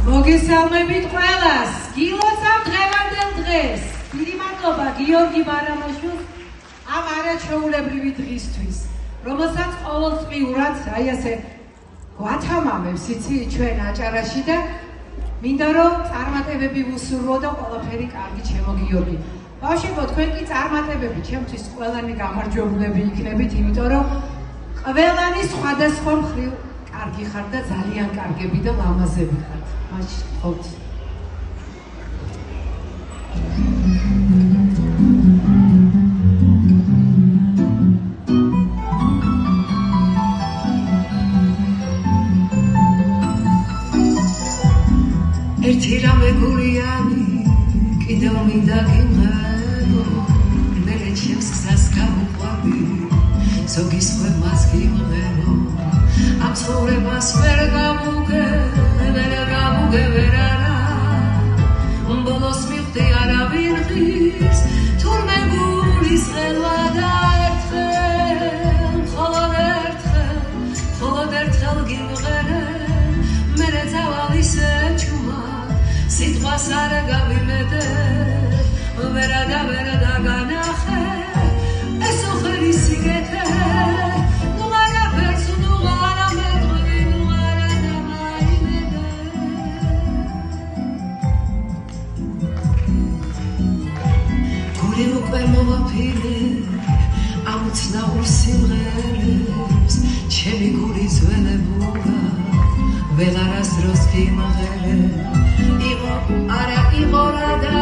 მოგესალმებით ყველას, გილოცავ დღევანდელ დღეს. დიდი მადლობა გიორგი ბარამაშვილს ამ არაჩვეულებრივი დღისთვის, რომელსაც ყოველწლიურად აი ასე გვათამამებს იცი ჩვენ აჭარაში და მინდა რომ წარმატებები ვუსურვო და ყველაფერი კარგი ჩემო გიორგი. ბავშვებო, თქვენ კი წარმატებები ჩემთვის ყველანი გამარჯვებულები იქნებით, იმიტომ რომ ყველანი სხვადასხვა მხრივ კარგი ხარ და ძალიან კარგები და ლამაზები ხართ. მაშინ ხოვთ. ერთი რამე გულიანი კიდევ მინდა გიმღერო, მერე ჩემს გზას გავუყვები, ზოგი სხვებას გიმღერო, ამ ცხოვრებას ვერ გამუგე ვერარა, ბოლოს მივხვდი არავინ ღირს, თურმე გულის ხელა და მხოლოდ ერთხელ გიმღერე, მერე წავალ ისე ჩუმად, სიტყვას არ გავიმედე, ვერა დაგანახე, ეს ოხერი სიგეთე, ნუ არაფერს, ნუ არა მეტყვი, ნუ არა დამაიმედე. გული უკვე მოვაფილე, ამ უცნაურ სიმღერებს, ჩემი გული ძველებულა, ველ არასდროს გიმღერე. არა იყო რა და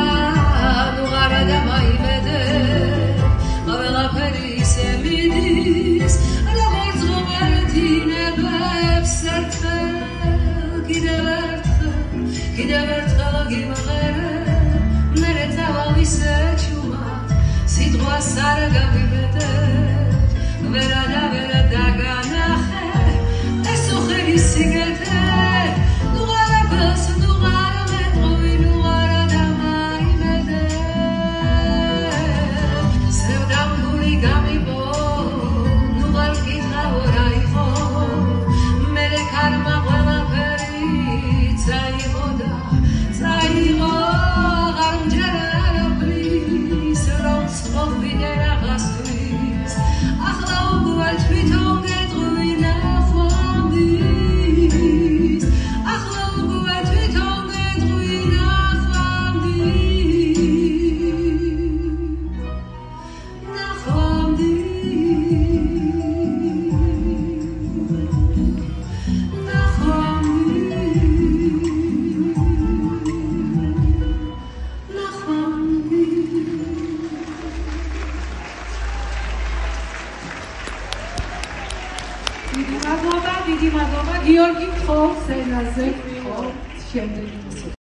ნუ არა დამაიმედე, ყველაფერი ისე მიდის, როგორც ღმერთინებებს ერთხელ, კიდევ ერთხელ გიმღერე, მერე წავალ ისე ჩუმად, სიტყვას არ გავიმედე, ვერა დაგანახე, ეს ოხერი სიგეთე, ნუ არაფერს, ნუ არა მეტყვი, ნუ არა დამაიმედე. სევდამ გული გამიბო, ნუ არ ვკითხავ რა იყო, მერე ქარმა ყველაფერი წაიღო და წაიღო, აღარ მჯერა პლის, რომ ცხოვრობიდე რაღაცთვის, ახლა უკვე თვითონ გეტყვი ნახვამდის, ახლა უკვე თვითონ გეტყვი დიდი მადლობა, გიორგი ხო სცენაზე ხო შემდეგ